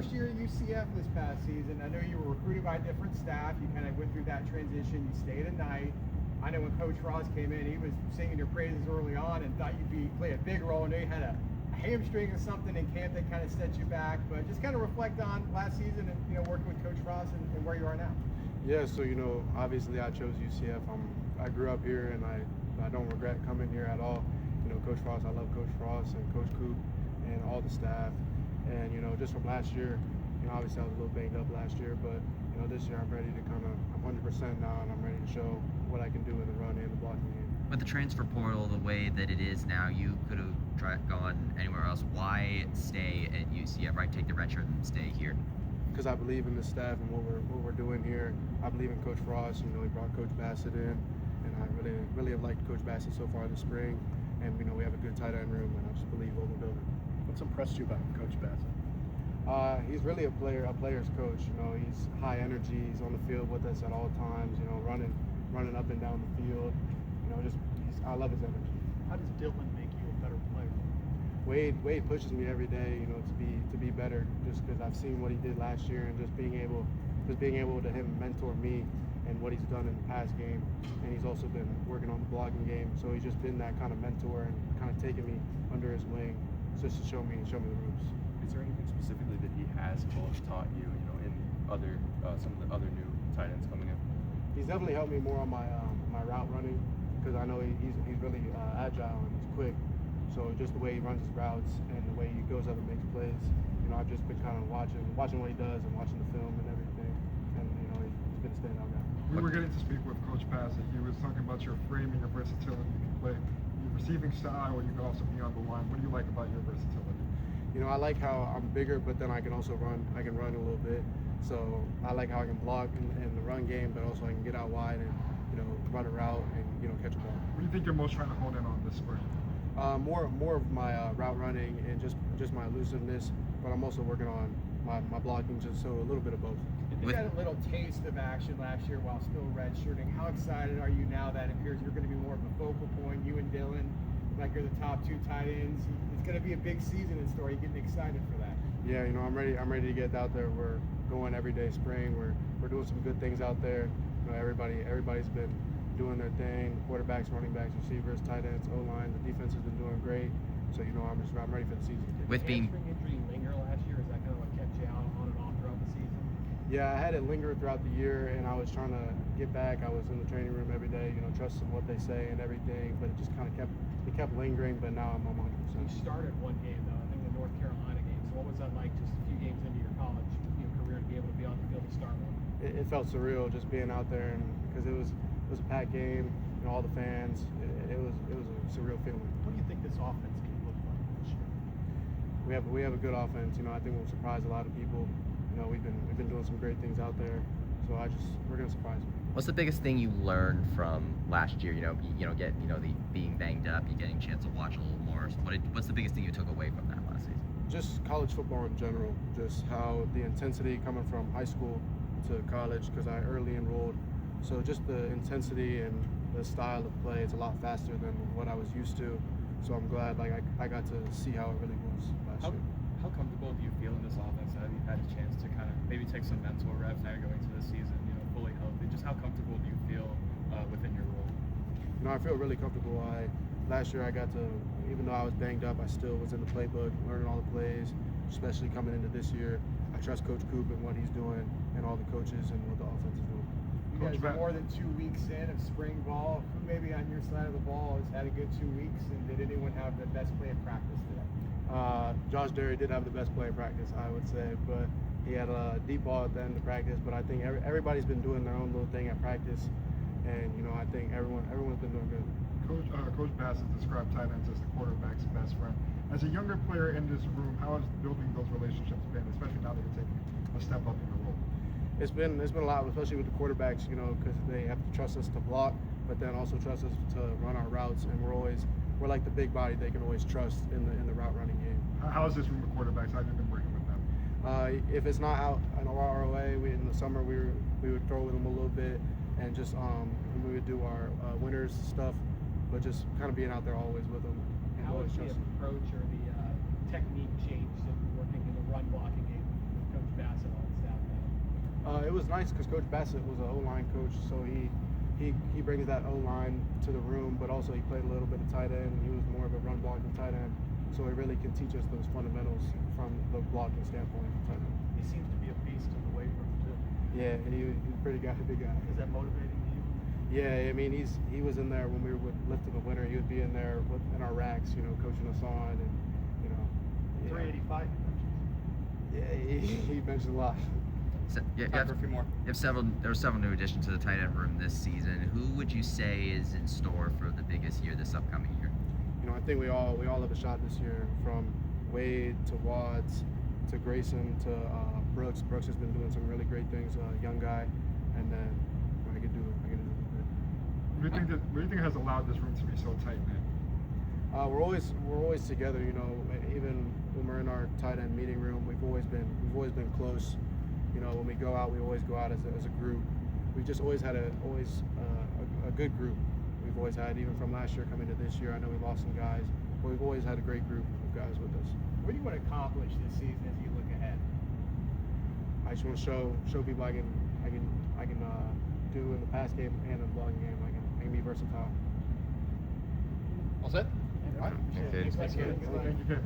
first year at UCF this past season. I know you were recruited by a different staff. You kind of went through that transition. You stayed a night. I know when Coach Ross came in, he was singing your praises early on and thought you'd play a big role. I know you had a hamstring or something in camp that kind of set you back, but just kind of reflect on last season and working with Coach Ross and where you are now. Yeah, so obviously I chose UCF. I grew up here and I don't regret coming here at all. Coach Ross, I love Coach Ross and Coach Coop and all the staff. And just from last year, obviously I was a little banged up last year, but this year I'm ready to I'm 100% now, and I'm ready to show what I can do in the run and the blocking game. With the transfer portal the way that it is now, you could have gone anywhere else. Why stay at UCF? Right, take the red shirt and stay here. Because I believe in the staff and what we're doing here. I believe in Coach Ross. He brought Coach Bassett in, and I really have liked Coach Bassett so far this spring. And we have a good tight end room, and I just believe what we're building. What's impressed you about Coach Bassett? He's really a player's coach. He's high energy. He's on the field with us at all times. Running up and down the field. I love his energy. How does Dylan make you a better player? Wade pushes me every day, to be better. Just because I've seen what he did last year, and just being able to him mentor me and what he's done in the past game. And he's also been working on the blocking game, so he's just been that kind of mentor and kind of taking me under his wing, just to show me the ropes. Is there anything specifically that he has taught you, in other some of the other new tight ends coming in? He's definitely helped me more on my route running, because I know he's really agile and he's quick. So just the way he runs his routes and the way he goes up and makes plays, I've just been kind of watching what he does and watching the film and everything, and he's been a standout guy. We were getting to speak with Coach Bassett. He was talking about your framing, your versatility. You can play your receiving style, or you can also be on the line. What do you like about your versatility? I like how I'm bigger, but then I can also run. I can run a little bit. So I like how I can block in the run game, but also I can get out wide and run a route and catch a ball. What do you think you're most trying to hone in on this spring? More of my route running and just my elusiveness, but I'm also working on my blocking, just so a little bit of both. You had a little taste of action last year while still redshirting. How excited are you now that it appears you're going to be more of a focal point? You and Dylan, like you're the top two tight ends. It's going to be a big season in store. You're getting excited for that. Yeah, I'm ready to get out there. We're going every day spring. We're doing some good things out there. Everybody's been doing their thing. Quarterbacks, running backs, receivers, tight ends, O-line. The defense has been doing great. So I'm ready for the season. With being hamstring injury linger last year, is that kind of what kept you out on and off throughout the season? Yeah, I had it linger throughout the year, and I was trying to get back. I was in the training room every day, trusting what they say and everything, but it just kind of kept lingering. But now I'm 100%. You started one game though, I think the North Carolina game. So what was that like, just a few games into your college career, to be able to be on the field to start one? It felt surreal just being out there, and because it was a packed game, all the fans. It was a surreal feeling. What do you think this offense can look like this year? We have a good offense. I think we'll surprise a lot of people. We've been doing some great things out there, so we're gonna surprise them. What's the biggest thing you learned from last year? Being banged up, you getting a chance to watch a little more. So what's the biggest thing you took away from that last season? Just college football in general. Just how the intensity coming from high school to college, because I early enrolled. So just the intensity and the style of play, it's a lot faster than what I was used to. So I'm glad I got to see how it really was last year. How comfortable do you feel in this offense? Have you had a chance to kind of maybe take some mentor reps now you're going to the season, fully healthy? Just how comfortable do you feel within your role? I feel really comfortable. Last year I got to, even though I was banged up, I still was in the playbook, learning all the plays, especially coming into this year. I trust Coach Coop and what he's doing and all the coaches and what the offense is doing. You guys are more than 2 weeks in of spring ball. Who maybe on your side of the ball has had a good 2 weeks, and did anyone have the best play in practice today? Josh Derry did have the best play in practice, I would say, but he had a deep ball at the end of practice. But I think everybody's been doing their own little thing at practice, and I think everyone's been doing good. Coach Bassett described tight ends as the quarterback's best friend. As a younger player in this room, how has building those relationships been, especially now that you're taking a step up in your role? It's been a lot, especially with the quarterbacks, because they have to trust us to block, but then also trust us to run our routes, and we're like the big body they can always trust in the route running game. How is this room of quarterbacks? How have you been working with them? If it's not out in ROA, in the summer we would throw with them a little bit, and just we would do our winners stuff, but just kind of being out there always with them. How has the approach or the technique changed in working in the run blocking game with It was nice because Coach Bassett was an O-line coach, so he brings that O-line to the room, but also he played a little bit of tight end. He was more of a run blocking tight end, so he really can teach us those fundamentals from the blocking standpoint of tight end. He seems to be a beast in the weight room too. Yeah, he's a big guy. Is that motivating to you? Yeah, I mean he was in there when we were lifting the winter. He would be in there in our racks, coaching us on, and yeah. 385. Yeah, he mentioned a lot. So, yeah, Time for a few more. there were several new additions to the tight end room this season. Who would you say is in store for the biggest year this upcoming year? I think we all have a shot this year, from Wade to Wads to Grayson to Brooks. Brooks has been doing some really great things, young guy, and then I could do it. What do you think has allowed this room to be so tight knit? We're always together. Even when we're in our tight end meeting room, we've always been close. When we go out, we always go out as a group. We've just always had a good group. We've always had, even from last year coming to this year. I know we lost some guys, but we've always had a great group of guys with us. What do you want to accomplish this season as you look ahead? I just want to show people I can do in the pass game and in the blocking game. I can be versatile. All set? Okay. Thanks, Caden. Good luck. Thank you, Caden.